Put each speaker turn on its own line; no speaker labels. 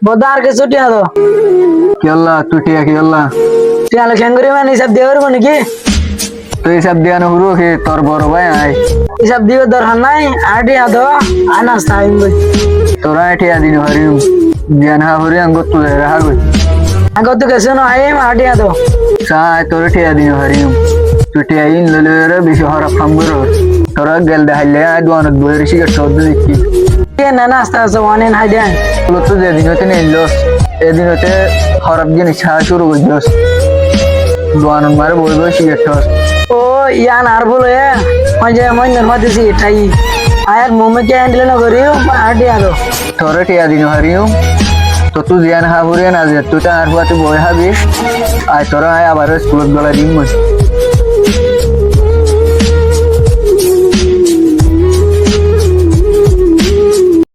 bother কে ছুটি আদো
কি আল্লাহ তুই টিয়া কি আল্লাহ
তুই আলো খেঙ্গুরি মানে হিসাব দিয়ে পারবো নাকি
তুই হিসাব দিয়া হুরু কি তোর বড় ভাই আয়
হিসাব দিবে দরকার নাই আটি আদো আনাস্তা আইন বই
তোরা টিয়া দিন হরিম জ্ঞান হা হরি আঙ্গত তুলে রাহা গই
আগত তো কেসে আইম আটি আদো
চাই তোর টিয়া দিন হরিম তুই টিয়া ইন ললে রে বেশি হরা ফাম করো তোরা গেল দেখাইলে দোয়ানত বইয়ের সিগারেট সদ দিচ্ছি
কে না নাস্তা আছে ওয়ানেন হাই দেন
তো যেদিন হতে নিল এদিন হতে খারাপ জিনিস ছাড়া শুরু করছিস দোয়ানত মারে বই বই সিগারেট
ও ইয়ান আর বলো এ ওই যে মই নরমাদিছি এটাই আয়ার মোমে কে হ্যান্ডেল না করিও আটি আদো
তোর টিয়া দিন হরিম তো তুই জ্ঞান হা হরিয়া না যে তুই তো আর বই হাবি আয় তোরা আয় আবার স্কুলত গলা দিম